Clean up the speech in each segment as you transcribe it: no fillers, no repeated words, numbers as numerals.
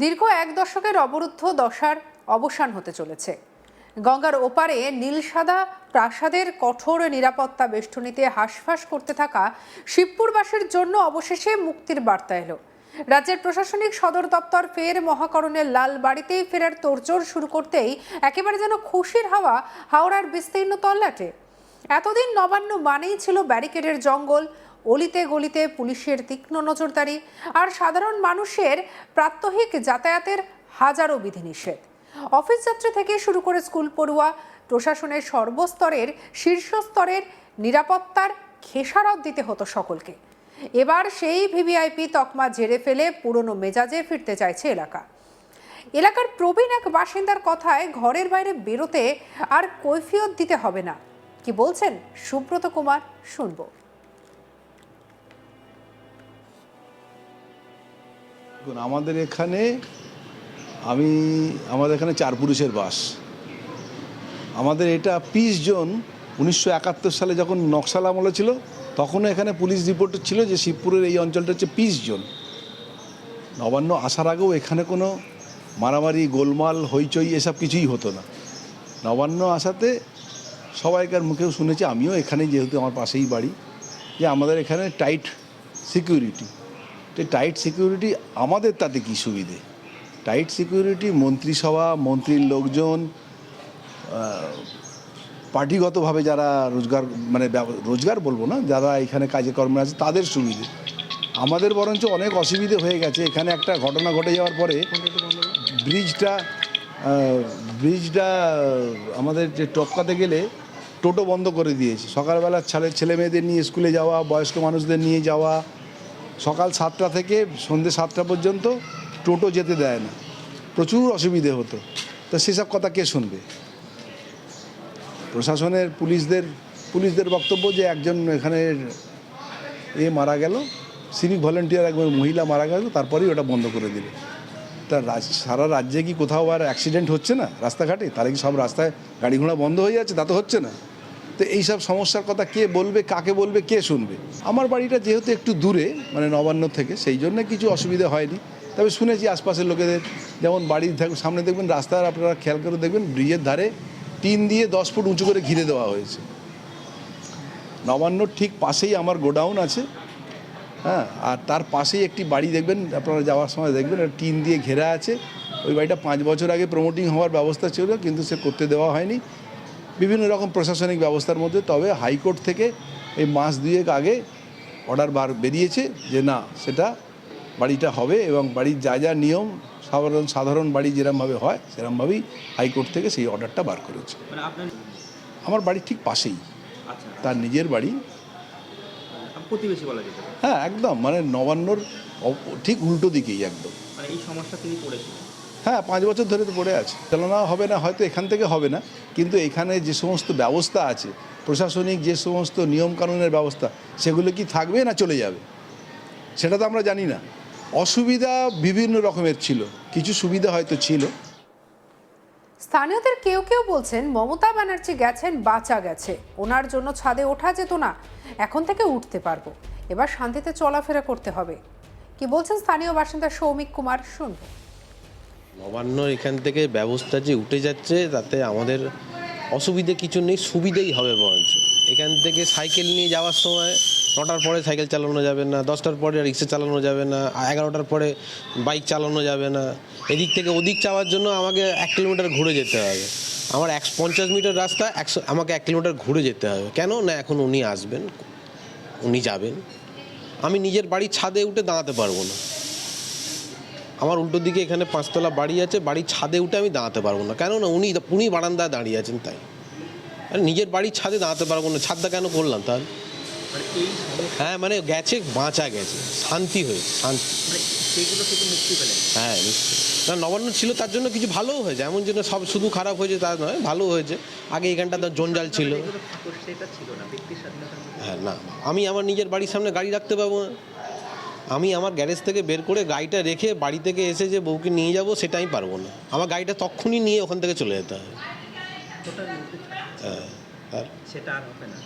দীর্ঘ এক দশকের অবরুদ্ধ দশার অবসান হতে চলেছে। গঙ্গার ওপারে নীলসাদা প্রাসাদের কঠোর নিরাপত্তা বেষ্টনীতে হাঁসফাঁস করতে থাকা শিবপুরবাসীর জন্য অবশেষে মুক্তির বার্তা এলো। রাজ্যের প্রশাসনিক সদর দপ্তর ফের মহাকরণের লাল বাড়িতেই ফেরার তোড়জোড় শুরু করতেই একেবারে যেন খুশির হাওয়া হাওড়ার বিস্তীর্ণ তল্লাটে। এতদিন নবান্ন মানেই ছিল ব্যারিকেডের জঙ্গল, অলিতে গলিতে পুলিশের তীক্ষ্ণ নজরদারি আর সাধারণ মানুষের প্রাত্যহিক যাতায়াতের হাজারো বিধিনিষেধ। অফিস যাত্রী থেকে শুরু করে স্কুল পড়ুয়া, প্রশাসনের সর্বস্তরের শীর্ষস্তরের নিরাপত্তার খেসারত দিতে হতো সকলকে। এবার সেই ভিভিআইপি তকমা ঝেড়ে ফেলে পুরনো মেজাজে ফিরতে চাইছে এলাকার প্রবীণ এক বাসিন্দার কথায় ঘরের বাইরে বেরোতে আর কৈফিয়ত দিতে হবে না। কি বলছেন সুব্রত কুমার, শুনবো। আমাদের এখানে আমাদের এখানে 4 পুরুষের বাস। আমাদের এটা পিস জোন। 1971 সালে যখন নকশাল আমলে ছিল তখনও এখানে পুলিশ রিপোর্ট ছিল যে শিবপুরের এই অঞ্চলটা হচ্ছে পিস জোন। নবান্ন আসার আগেও এখানে কোনো মারামারি, গোলমাল, হইচই এসব কিছুই হতো না। নবান্ন আসাতে সবাইকার মুখেও শুনেছি, আমিও এখানে যেহেতু আমার পাশেই বাড়ি, যে আমাদের এখানে টাইট সিকিউরিটি। টাইট সিকিউরিটি আমাদের তাতে কী সুবিধে? টাইট সিকিউরিটি মন্ত্রিসভা, মন্ত্রীর লোকজন, পার্টিগতভাবে যারা রোজগার বলবো না, যারা এখানে কাজে কর্মে আছে তাদের সুবিধে। আমাদের বরঞ্চ অনেক অসুবিধে হয়ে গেছে। এখানে একটা ঘটনা ঘটে যাওয়ার পরে ব্রিজটা আমাদের যে টপকাতে গেলে টোটো বন্ধ করে দিয়েছে। সকালবেলা ছেলে মেয়েদের নিয়ে স্কুলে যাওয়া, বয়স্ক মানুষদের নিয়ে যাওয়া, সকাল 7টা থেকে সন্ধ্যে 7টা পর্যন্ত টোটো যেতে দেয় না। প্রচুর অসুবিধে হতো। তো সেসব কথা কে শুনবে? প্রশাসনের পুলিশদের বক্তব্য যে একজন এখানে মারা গেল, সিভিক ভলেন্টিয়ার একজন মহিলা মারা গেল, তারপরেই ওটা বন্ধ করে দিল। তা সারা রাজ্যে কি কোথাও আর অ্যাক্সিডেন্ট হচ্ছে না রাস্তাঘাটে? তাহলে কি সব রাস্তায় গাড়ি ঘোড়া বন্ধ হয়ে যাচ্ছে? তা তো হচ্ছে না। তো এইসব সমস্যার কথা কে বলবে, কাকে বলবে, কে শুনবে? আমার বাড়িটা যেহেতু একটু দূরে, নবান্ন থেকে, সেই জন্য কিছু অসুবিধা হয়নি। তবে শুনেছি আশপাশের লোকেদের, যেমন বাড়ির সামনে দেখবেন রাস্তার, আপনারা খেয়াল করে দেখবেন ব্রিজের ধারে টিন দিয়ে 10 ফুট উঁচু করে ঘিরে দেওয়া হয়েছে। নবান্নর ঠিক পাশেই আমার গোডাউন আছে, হ্যাঁ, আর তার পাশেই একটি বাড়ি দেখবেন, আপনারা যাওয়ার সময় দেখবেন টিন দিয়ে ঘেরা আছে। ওই বাড়িটা 5 বছর আগে প্রমোটিং হওয়ার ব্যবস্থা ছিল, কিন্তু সে করতে দেওয়া হয়নি বিভিন্ন রকম প্রশাসনিক ব্যবস্থার মধ্যে। তবে হাইকোর্ট থেকে এই মাস 2 আগে অর্ডার বেরিয়েছে যে না, সেটা বাড়িটা হবে, এবং বাড়ির যা যা নিয়ম সাধারণ বাড়ি যেরকমভাবে হয় সেরকমভাবেই হাইকোর্ট থেকে সেই অর্ডারটা বার করেছে। আমার বাড়ি ঠিক পাশেই, তার নিজের বাড়ি, প্রতিবেশী বলা যেতে পারে। হ্যাঁ, একদম নবান্নর ঠিক উল্টো দিকেই একদম। এই সমস্যা তিনি পড়েছিলেন। হ্যাঁ, 5 বছর ধরে তো পড়ে আছে। চালনা হবে না, হয়তো এখান থেকে হবে না, কিন্তু এখানে যে সমস্ত ব্যবস্থা আছে, প্রশাসনিক যে সমস্ত নিয়মকানুনের ব্যবস্থা, সেগুলো কি থাকবে না চলে যাবে সেটা তো আমরা জানি না। অসুবিধা বিভিন্ন রকমের ছিল, কিছু সুবিধা হয়তো ছিল। স্থানীয়দের কেউ কেউ বলছেন মমতা ব্যানার্জি গেছেন, বাঁচা গেছে, ওনার জন্য ছাদে ওঠা যেত না, এখন থেকে উঠতে পারবো, এবার শান্তিতে চলাফেরা করতে হবে। কি বলছেন স্থানীয় বাসিন্দা সৌমিক কুমার, শুনবো। নবান্ন এখান থেকে ব্যবস্থা যে উঠে যাচ্ছে তাতে আমাদের অসুবিধে কিছু নেই, সুবিধেই হবে বরঞ্চ। এখান থেকে সাইকেল নিয়ে যাওয়ার সময় 9টার পরে সাইকেল চালানো যাবে না, 10টার পরে রিক্সা চালানো যাবে না, 11টার পরে বাইক চালানো যাবে না। এদিক থেকে ওদিক যাওয়ার জন্য আমাকে 1 কিলোমিটার ঘুরে যেতে হবে। আমার 50 মিটার রাস্তা আমাকে 1 কিলোমিটার ঘুরে যেতে হবে। কেন না, এখন উনি আসবেন, উনি যাবেন, আমি নিজের বাড়ির ছাদে উঠে দাঁড়াতে পারবো না। আমার উল্টো দিকে এখানে 5 তলা বাড়ি আছে, বাড়ির ছাদে উঠে আমি দাঁড়াতে পারবো না। কেন না, উনি বারান্দায় দাঁড়িয়ে আছেন, তাই নিজের বাড়ির ছাদে দাঁড়াতে পারবো না। ছাদটা কেন করলাম তাহলে? হ্যাঁ, গেছে, বাঁচা গেছে, শান্তি হয়েছে, শান্তি। হ্যাঁ, নিশ্চয়ই। না, নবান্ন ছিল তার জন্য কিছু ভালোও হয়েছে, এমন জন্য সব শুধু খারাপ হয়েছে তা নয়, ভালো হয়েছে। আগে এখানটা তো জঞ্জাল ছিল। হ্যাঁ, না, আমি আমার নিজের বাড়ির সামনে গাড়ি রাখতে পারবো না। আমি আমার গ্যারেজ থেকে বের করে গাড়িটা রেখে বাড়ি থেকে এসে যে বউকে নিয়ে যাব সেটা আমি পারবো না। আমার গাড়িটা তখনই নিয়ে ওখান থেকে চলে যেতে হবে। হ্যাঁ, সেটা আর হবে না।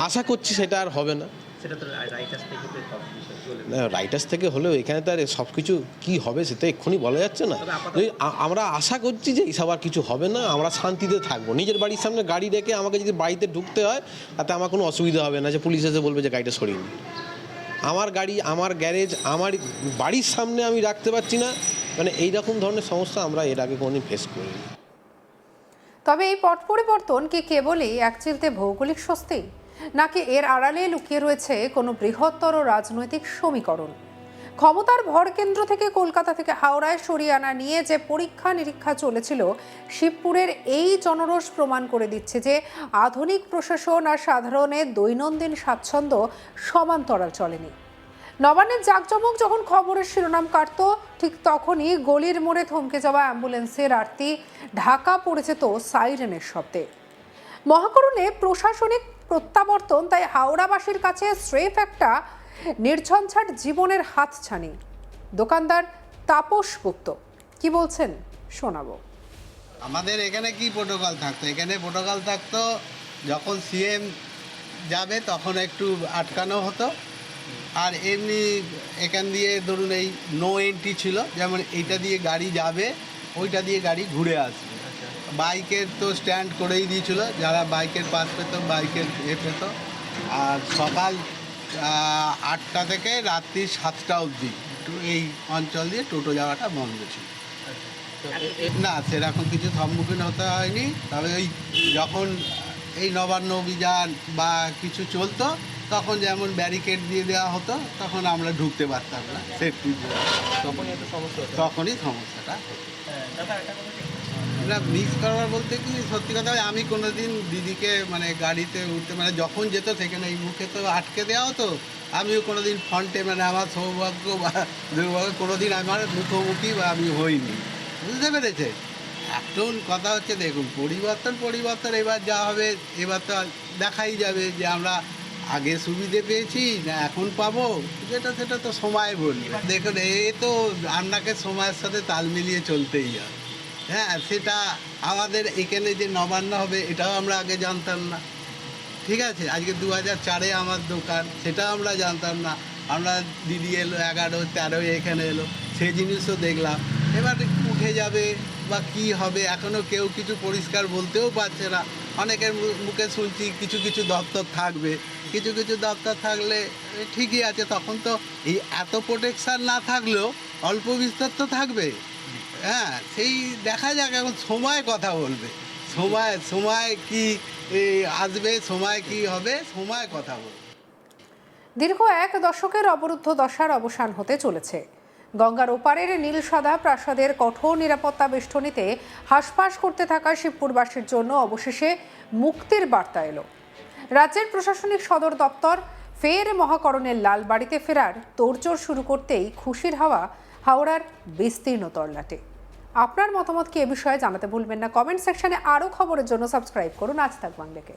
আশা করছি সেটা আর হবে না। সেটা তো রাইটার্স থেকে তো সব বিষয় চলে না, রাইটার্স থেকে হলেও এখানে তো আর সব কিছু কী হবে সেটা এক্ষুনি বলা যাচ্ছে না। তবে আপাতত- যদি আমরা আশা করছি যে এইসব আর কিছু হবে না, আমরা শান্তিতে থাকবো। নিজের বাড়ির সামনে গাড়ি রেখে আমাকে যদি বাড়িতে ঢুকতে হয় তাতে আমার কোনো অসুবিধা হবে না যে পুলিশ এসে বলবে যে গাড়িটা সরিয়ে নিন। আমার গাড়ি, আমার গ্যারেজ, আমার বাড়ির সামনে আমি রাখতে পারছি না, মানে এইরকম ধরনের সমস্যা আমরা এর আগে কোনোদিন ফেস করিনি। তবে এই পট পরিবর্তন কি কেবলই একচিলতে ভৌগোলিক স্বস্তি, নাকি এর আড়ালে লুকিয়ে রয়েছে কোনো বৃহত্তর রাজনৈতিক সমীকরণ? ক্ষমতার ভরকেন্দ্র থেকে কলকাতা থেকে হাওড়ায় সরিয়ে আনা নিয়ে যে পরীক্ষা নিরীক্ষা চলেছিল, শিবপুরের এই জনরোষ প্রমাণ করে দিচ্ছে যে আধুনিক প্রশাসন আর সাধারণের দৈনন্দিন স্বাচ্ছন্দ্য সমান্তরাল চলেনি। নবান্নের জাঁকজমক যখন খবরের শিরোনাম কাটত, ঠিক তখনই গলির মোড়ে থমকে যাওয়া অ্যাম্বুলেন্সের আরতি ঢাকা পড়েছে তো সাইরেনের শব্দে। মহাকরণে প্রশাসনিক প্রত্যাবর্তন তাই হাওড়াবাসীর কাছে স্রেফ একটা নির্ঝঞ্ঝাট জীবনের হাতছানি। দোকানদার তাপস গুপ্ত কি বলছেন শোনাবো। আমাদের এখানে কি প্রোটোকল থাকতো? এখানে প্রোটোকল থাকতো যখন সিএম যাবে তখন একটু আটকানো হতো, আর এমনি এখান দিয়ে ধরুন এই নো এন্ট্রি ছিল, যেমন এইটা দিয়ে গাড়ি যাবে, ওইটা দিয়ে গাড়ি ঘুরে আসবে। বাইকের তো স্ট্যান্ড করেই দিয়েছিল, যারা বাইকের পাস পেত বাইকের পেত। আর সকাল 8টা থেকে রাত্রি 7টা অবধি এই অঞ্চল দিয়ে টোটো যাওয়াটা বন্ধ ছিল। না, সেরকম কিছু সম্মুখীন হতে হয়নি। তবে ওই যখন এই নবান্ন অভিযান বা কিছু চলতো তখন যেমন ব্যারিকেড দিয়ে দেওয়া হতো, তখন আমরা ঢুকতে পারতাম না সেফটি, তখনই সমস্যাটা হতো। না, মিস করার বলতে কি, সত্যি কথা আমি কোনো দিন দিদিকে মানে গাড়িতে উঠতে মানে যখন যেত সেখানে এই মুখে তো আটকে দেওয়া হতো, আমিও কোনো দিন ফ্রন্টে মানে আমার সৌভাগ্য বা দুর্ভাগ্য কোনো দিন আমার মুখোমুখি বা আমি হইনি, বুঝতে পেরেছে? এখন কথা হচ্ছে দেখুন পরিবর্তন এবার যা হবে এবার তো দেখাই যাবে যে আমরা আগে সুবিধে পেয়েছি না এখন পাবো, সেটা তো সময় বলবে। দেখুন এ তো আপনাকে সময়ের সাথে তাল মিলিয়ে চলতেই হবে। হ্যাঁ, সেটা আমাদের এখানে যে নবান্ন হবে এটাও আমরা আগে জানতাম না, ঠিক আছে? আজকে 2004-এ আমার দোকান, সেটাও আমরা জানতাম না। আমরা দিদি এলো 11-13 এখানে এলো, সেই জিনিসও দেখলাম। এবার উঠে যাবে বা কি হবে এখনও কেউ কিছু পরিষ্কার বলতেও পারছে না। অনেকের মুখে শুনছি কিছু দপ্তর থাকবে, কিছু দপ্তর থাকলে ঠিকই আছে, তখন তো এই এত প্রোটেকশান না থাকলেও অল্প বিস্তর তো থাকবে। হ্যাঁ, সেই দেখা যাক, এখন সময় কথা বলবে। সময় কি আসবে, সময় কি হবে, সময় কথা বলবে। দীর্ঘ 1 দশকের অবরুদ্ধ দশার অবসান হতে চলেছে। গঙ্গার ওপারের নীল সাদা প্রাসাদের কঠোর নিরাপত্তা বেষ্টনীতে হাঁসফাঁস করতে থাকা শিবপুরবাসীর জন্য অবশেষে মুক্তির বার্তা এলো। রাজ্যের প্রশাসনিক সদর দপ্তর ফের মহাকরণের লালবাড়িতে ফেরার তোড়জোড় শুরু করতেই খুশির হাওয়া হাওড়ার বিস্তীর্ণ তল্লাটে। আপনার মতামত কি এ বিষয়ে জানাতে ভুলবেন না কমেন্ট সেকশনে। আরও খবরের জন্য সাবস্ক্রাইব করুন আজ তাক বাংলাকে।